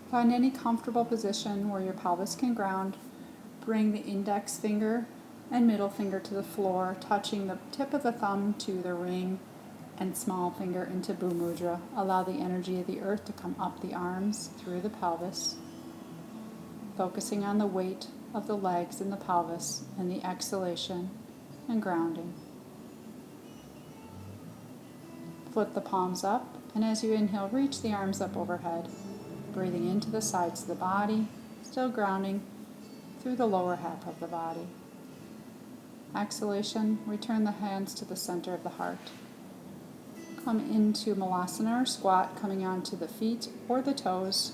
Find any comfortable position where your pelvis can ground. Bring the index finger and middle finger to the floor, touching the tip of the thumb to the ring and small finger into Bhu Mudra. Allow the energy of the earth to come up the arms through the pelvis, focusing on the weight of the legs in the pelvis and the exhalation and grounding. Flip the palms up, and as you inhale, reach the arms up overhead, breathing into the sides of the body, still grounding through the lower half of the body. Exhalation, return the hands to the center of the heart. Come into Malasana or squat, coming onto the feet or the toes.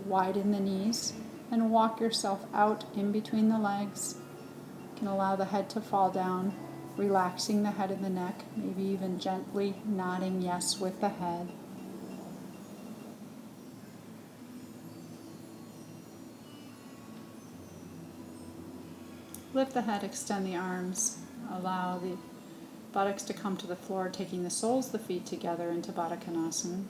Widen the knees and walk yourself out in between the legs. You can allow the head to fall down, relaxing the head and the neck, maybe even gently nodding yes with the head. Lift the head, extend the arms, allow the buttocks to come to the floor, taking the soles of the feet together into Baddha Konasana.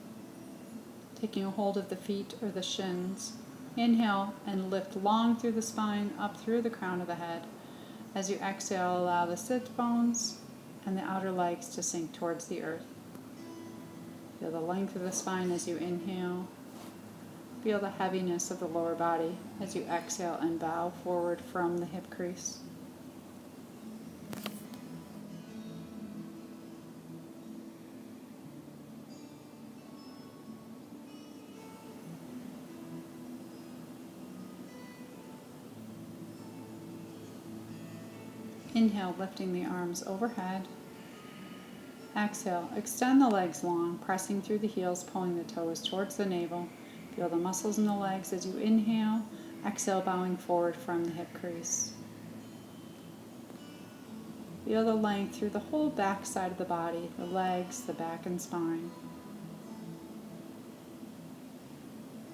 Taking a hold of the feet or the shins. Inhale and lift long through the spine, up through the crown of the head. As you exhale, allow the sit bones and the outer legs to sink towards the earth. Feel the length of the spine as you inhale. Feel the heaviness of the lower body as you exhale and bow forward from the hip crease. Inhale, lifting the arms overhead. Exhale, extend the legs long, pressing through the heels, pulling the toes towards the navel. Feel the muscles in the legs as you inhale. Exhale, bowing forward from the hip crease. Feel the length through the whole back side of the body, the legs, the back and spine.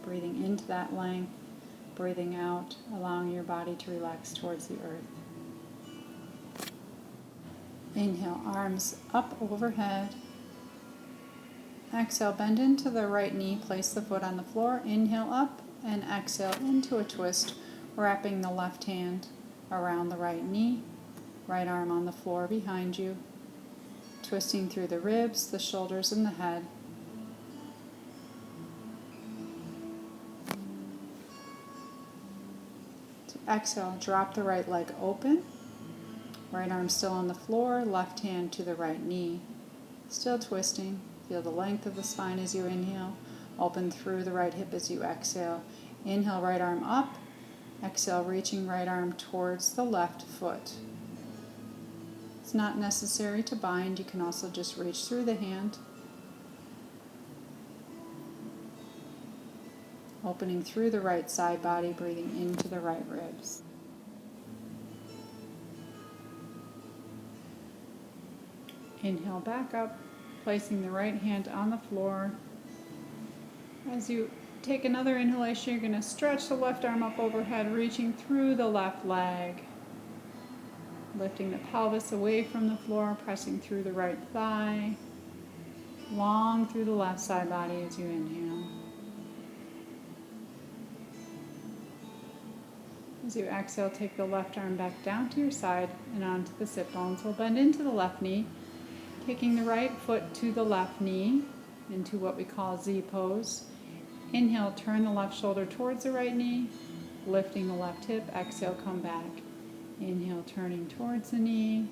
Breathing into that length, breathing out, allowing your body to relax towards the earth. Inhale, arms up overhead. Exhale, bend into the right knee, place the foot on the floor. Inhale up and exhale into a twist, wrapping the left hand around the right knee, right arm on the floor behind you, twisting through the ribs, the shoulders, and the head. To exhale, drop the right leg open, right arm still on the floor, left hand to the right knee, still twisting. Feel the length of the spine as you inhale. Open through the right hip as you exhale. Inhale, right arm up. Exhale, reaching right arm towards the left foot. It's not necessary to bind. You can also just reach through the hand. Opening through the right side body, breathing into the right ribs. Inhale, back up. Placing the right hand on the floor. As you take another inhalation, you're going to stretch the left arm up overhead, reaching through the left leg. Lifting the pelvis away from the floor, pressing through the right thigh. Long through the left side body as you inhale. As you exhale, take the left arm back down to your side and onto the sit bones. We'll bend into the left knee. Taking the right foot to the left knee into what we call Z pose. Inhale, turn the left shoulder towards the right knee, lifting the left hip. Exhale, come back. Inhale, turning towards the knee.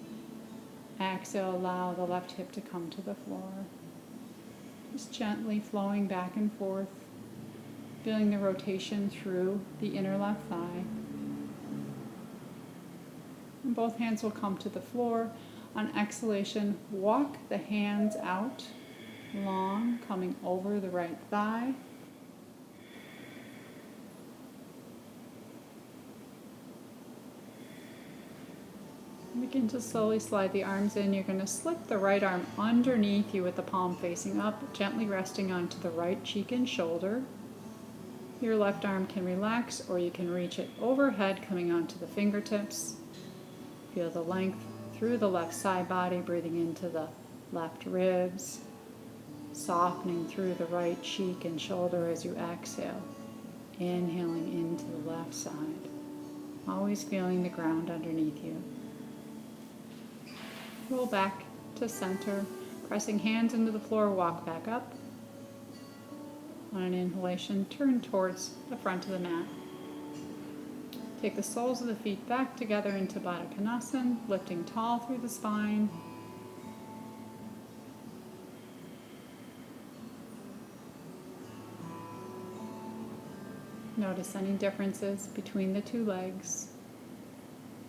Exhale, allow the left hip to come to the floor. Just gently flowing back and forth, feeling the rotation through the inner left thigh. And both hands will come to the floor. On exhalation, walk the hands out long, coming over the right thigh. Begin to slowly slide the arms in. You're going to slip the right arm underneath you with the palm facing up, gently resting onto the right cheek and shoulder. Your left arm can relax, or you can reach it overhead, coming onto the fingertips. Feel the length through the left side body, breathing into the left ribs, softening through the right cheek and shoulder as you exhale. Inhaling into the left side, always feeling the ground underneath you. Roll back to center, pressing hands into the floor, walk back up. On an inhalation, turn towards the front of the mat. Take the soles of the feet back together into Baddha Konasana, lifting tall through the spine. Notice any differences between the two legs,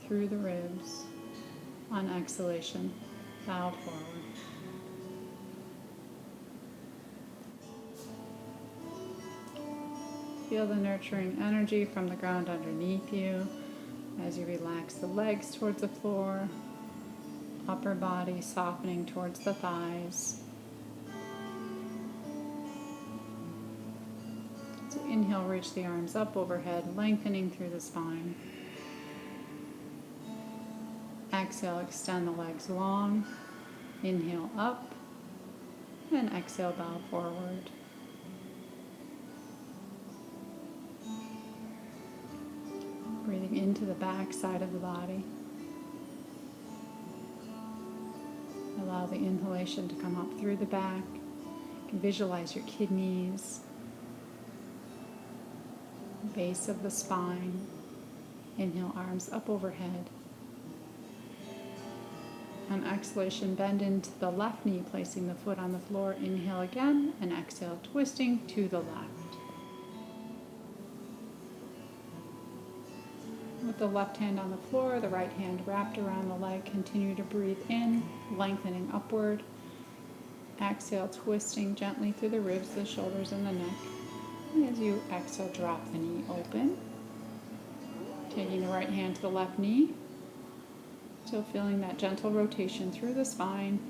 through the ribs. On exhalation, bow forward. Feel the nurturing energy from the ground underneath you as you relax the legs towards the floor, upper body softening towards the thighs. So inhale, reach the arms up overhead, lengthening through the spine. Exhale, extend the legs long. Inhale up, and exhale, bow forward. Breathing into the back side of the body. Allow the inhalation to come up through the back. You can visualize your kidneys, base of the spine. Inhale, arms up overhead. On exhalation, bend into the left knee, placing the foot on the floor. Inhale again, and exhale, twisting to the left. With the left hand on the floor, the right hand wrapped around the leg, continue to breathe in, lengthening upward. Exhale, twisting gently through the ribs, the shoulders, and the neck. And as you exhale, drop the knee open. Taking the right hand to the left knee. Still feeling that gentle rotation through the spine.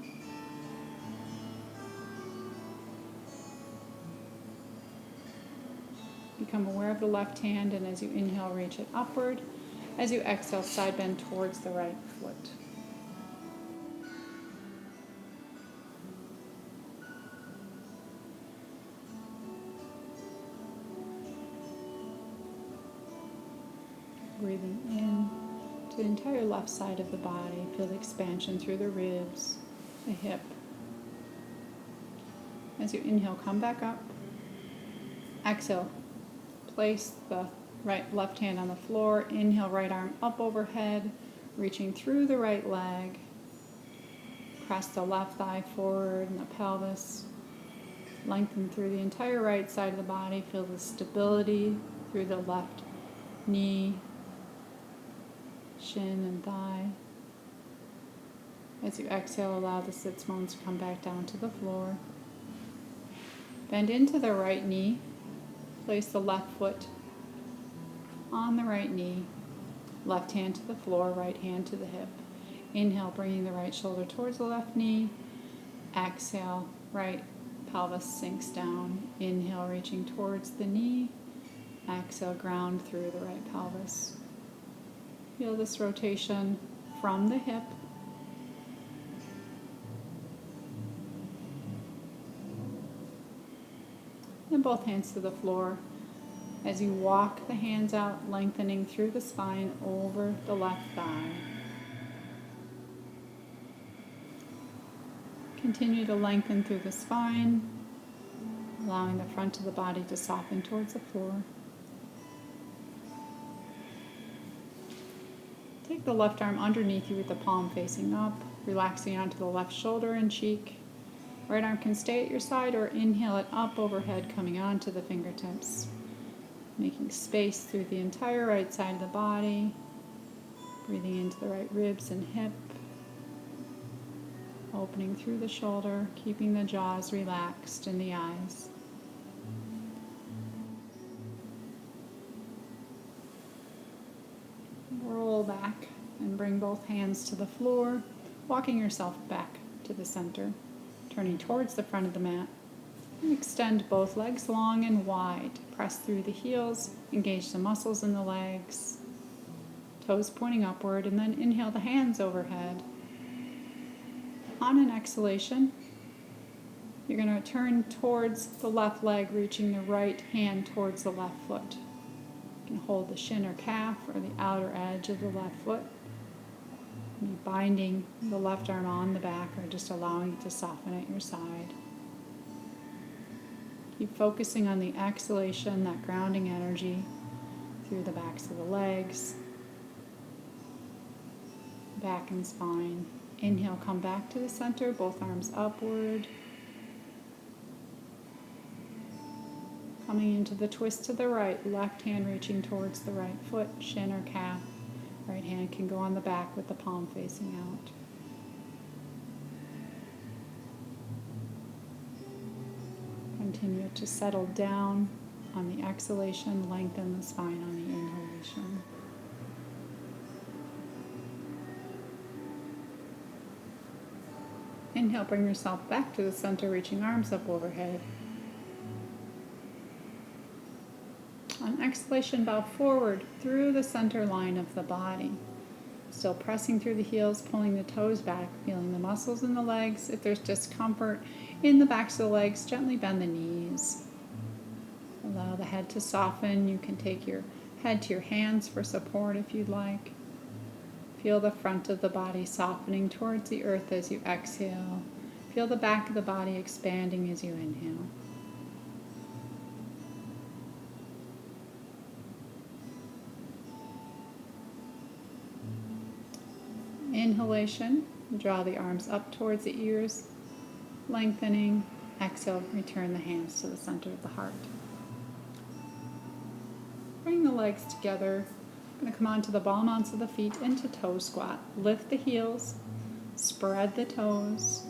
Become aware of the left hand, and as you inhale, reach it upward. As you exhale, side bend towards the right foot. Breathing in to the entire left side of the body. Feel the expansion through the ribs, the hip. As you inhale, come back up. Exhale, place the left hand on the floor. Inhale, right arm up overhead, reaching through the right leg. Press the left thigh forward and the pelvis. Lengthen through the entire right side of the body. Feel the stability through the left knee, shin and thigh. As you exhale, allow the sits bones to come back down to the floor. Bend into the right knee. Place the left foot on the right knee. Left hand to the floor, right hand to the hip. Inhale, bringing the right shoulder towards the left knee. Exhale, right pelvis sinks down. Inhale, reaching towards the knee. Exhale, ground through the right pelvis. Feel this rotation from the hip. And both hands to the floor. As you walk the hands out, lengthening through the spine over the left thigh. Continue to lengthen through the spine, allowing the front of the body to soften towards the floor. Take the left arm underneath you with the palm facing up, relaxing onto the left shoulder and cheek. Right arm can stay at your side or inhale it up overhead, coming onto the fingertips. Making space through the entire right side of the body. Breathing into the right ribs and hip. Opening through the shoulder, keeping the jaws relaxed and the eyes. Roll back and bring both hands to the floor, walking yourself back to the center, turning towards the front of the mat. And extend both legs long and wide. Press through the heels, engage the muscles in the legs, toes pointing upward, and then inhale the hands overhead. On an exhalation, you're going to turn towards the left leg, reaching the right hand towards the left foot. You can hold the shin or calf or the outer edge of the left foot. Maybe binding the left arm on the back or just allowing it to soften at your side. Keep focusing on the exhalation, that grounding energy through the backs of the legs, back and spine. Inhale, come back to the center, both arms upward. Coming into the twist to the right, left hand reaching towards the right foot, shin or calf. Right hand can go on the back with the palm facing out. Continue to settle down on the exhalation, lengthen the spine on the inhalation. Inhale, bring yourself back to the center, reaching arms up overhead. On exhalation, bow forward through the center line of the body. Still pressing through the heels, pulling the toes back, feeling the muscles in the legs. If there's discomfort in the backs of the legs, gently bend the knees. Allow the head to soften. You can take your head to your hands for support if you'd like. Feel the front of the body softening towards the earth as you exhale. Feel the back of the body expanding as you inhale. Inhalation, draw the arms up towards the ears, lengthening. Exhale, return the hands to the center of the heart. Bring the legs together. I'm going to come onto the ball mounts of the feet into toe squat. Lift the heels, spread the toes.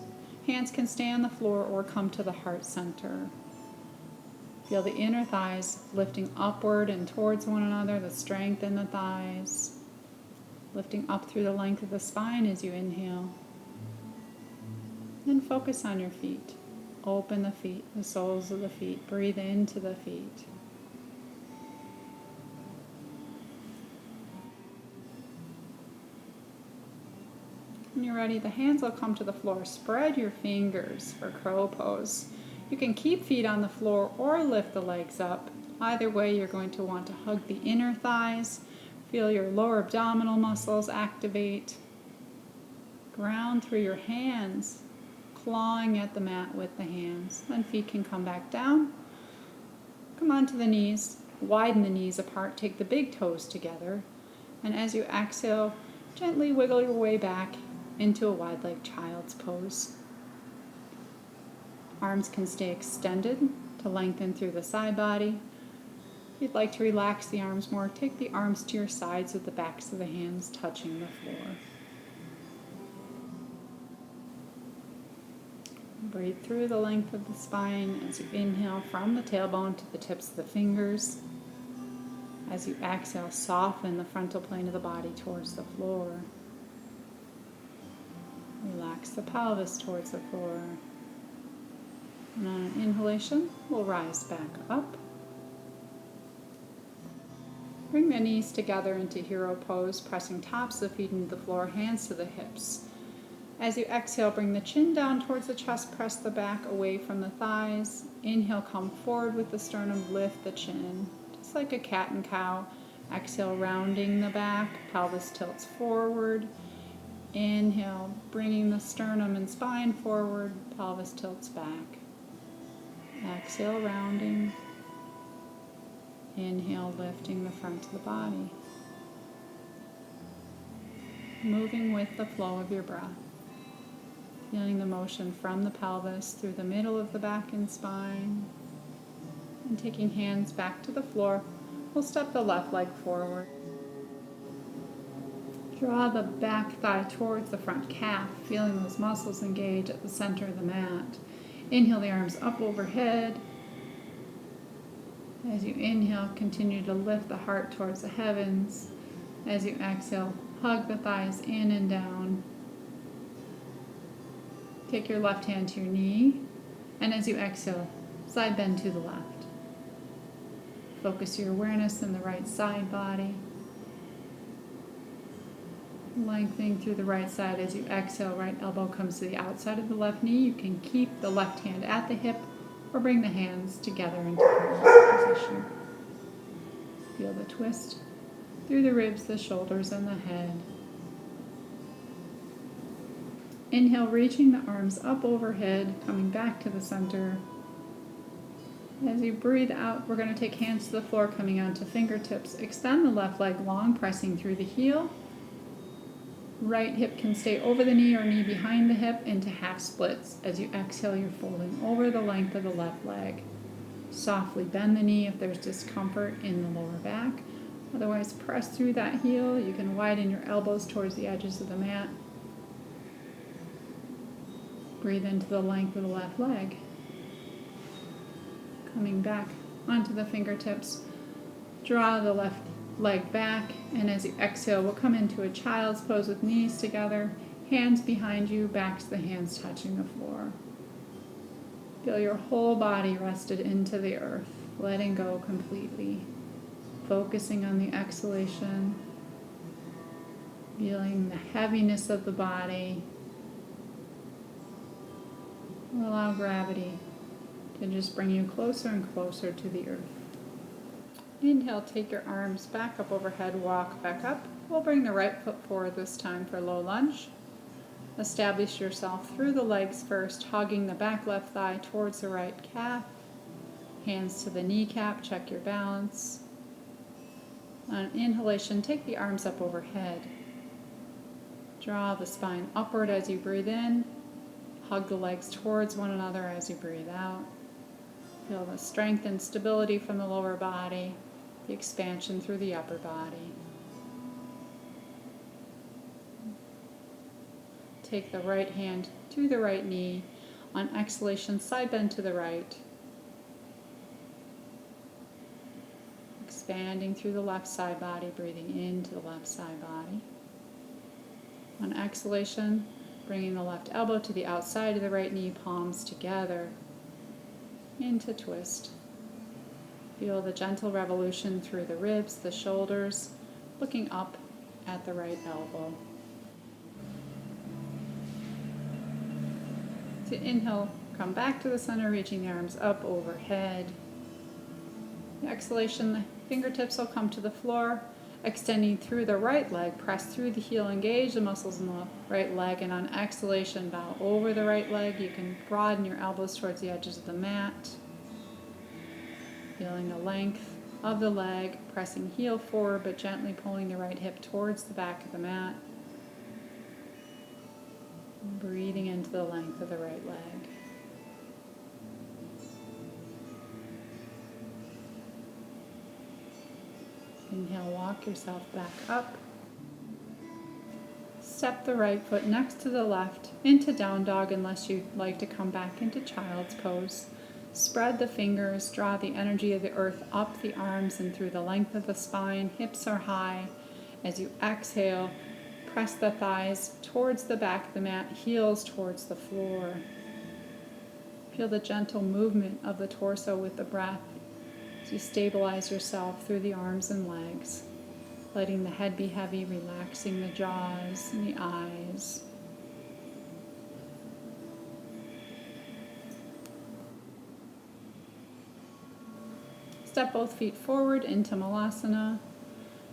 Hands can stay on the floor or come to the heart center. Feel the inner thighs lifting upward and towards one another, the strength in the thighs. Lifting up through the length of the spine as you inhale. Then focus on your feet. Open the feet, the soles of the feet. Breathe into the feet. When you're ready, the hands will come to the floor. Spread your fingers for crow pose. You can keep feet on the floor or lift the legs up. Either way, you're going to want to hug the inner thighs. Feel your lower abdominal muscles activate. Ground through your hands, clawing at the mat with the hands. Then feet can come back down. Come onto the knees. Widen the knees apart. Take the big toes together. And as you exhale, gently wiggle your way back into a wide leg child's pose. Arms can stay extended to lengthen through the side body. If you'd like to relax the arms more, take the arms to your sides with the backs of the hands touching the floor. Breathe through the length of the spine as you inhale from the tailbone to the tips of the fingers. As you exhale, soften the frontal plane of the body towards the floor. Relax the pelvis towards the floor. And on an inhalation, we'll rise back up. Bring the knees together into hero pose, pressing tops of the feet into the floor, hands to the hips. As you exhale, bring the chin down towards the chest, press the back away from the thighs. Inhale, come forward with the sternum, lift the chin, just like a cat and cow. Exhale, rounding the back, pelvis tilts forward. Inhale, bringing the sternum and spine forward, pelvis tilts back. Exhale, rounding. Inhale, lifting the front of the body. Moving with the flow of your breath. Feeling the motion from the pelvis through the middle of the back and spine. And taking hands back to the floor, we'll step the left leg forward. Draw the back thigh towards the front calf, feeling those muscles engage at the center of the mat. Inhale the arms up overhead. As you inhale, continue to lift the heart towards the heavens. As you exhale, hug the thighs in and down. Take your left hand to your knee, and as you exhale, side bend to the left. Focus your awareness in the right side body. Lengthening through the right side as you exhale, right elbow comes to the outside of the left knee. You can keep the left hand at the hip or bring the hands together into cross position. Feel the twist through the ribs, the shoulders, and the head. Inhale, reaching the arms up overhead, coming back to the center. As you breathe out, we're going to take hands to the floor, coming onto fingertips. Extend the left leg long, pressing through the heel. Right hip can stay over the knee or knee behind the hip into half splits. As you exhale, you're folding over the length of the left leg. Softly bend the knee if there's discomfort in the lower back. Otherwise, press through that heel. You can widen your elbows towards the edges of the mat. Breathe into the length of the left leg. Coming back onto the fingertips, draw the left leg back, and as you exhale, we'll come into a child's pose with knees together, hands behind you, backs of the hands touching the floor. Feel your whole body rested into the earth, letting go completely, focusing on the exhalation, feeling the heaviness of the body. Allow gravity to just bring you closer and closer to the earth. Inhale, take your arms back up overhead, walk back up. We'll bring the right foot forward this time for low lunge. Establish yourself through the legs first, hugging the back left thigh towards the right calf. Hands to the kneecap, check your balance. On inhalation, take the arms up overhead. Draw the spine upward as you breathe in. Hug the legs towards one another as you breathe out. Feel the strength and stability from the lower body, the expansion through the upper body. Take the right hand to the right knee. On exhalation, side bend to the right. Expanding through the left side body, breathing into the left side body. On exhalation, bringing the left elbow to the outside of the right knee, palms together. Into twist. Feel the gentle revolution through the ribs, the shoulders, looking up at the right elbow. To inhale, come back to the center, reaching the arms up overhead. The exhalation, the fingertips will come to the floor, extending through the right leg, press through the heel, engage the muscles in the right leg, and on exhalation, bow over the right leg. You can broaden your elbows towards the edges of the mat. Feeling the length of the leg, pressing heel forward, but gently pulling the right hip towards the back of the mat. Breathing into the length of the right leg. Inhale, walk yourself back up. Step the right foot next to the left into down dog unless you'd like to come back into child's pose. Spread the fingers, draw the energy of the earth up the arms and through the length of the spine. Hips are high. As you exhale, press the thighs towards the back of the mat, heels towards the floor. Feel the gentle movement of the torso with the breath as you stabilize yourself through the arms and legs, letting the head be heavy, relaxing the jaws and the eyes. Step both feet forward into Malasana.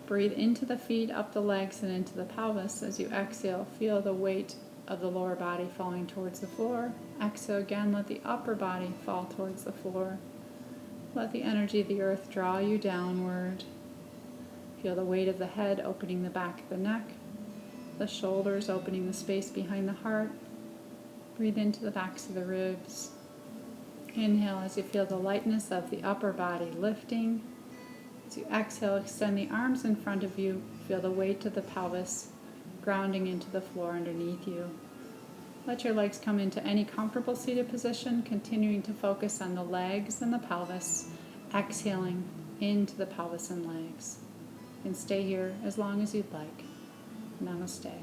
Breathe into the feet, up the legs, and into the pelvis. As you exhale, feel the weight of the lower body falling towards the floor. Exhale again, let the upper body fall towards the floor. Let the energy of the earth draw you downward. Feel the weight of the head opening the back of the neck, the shoulders opening the space behind the heart. Breathe into the backs of the ribs. Inhale as you feel the lightness of the upper body lifting. As you exhale, extend the arms in front of you. Feel the weight of the pelvis grounding into the floor underneath you. Let your legs come into any comfortable seated position, continuing to focus on the legs and the pelvis, exhaling into the pelvis and legs. And stay here as long as you'd like. Namaste.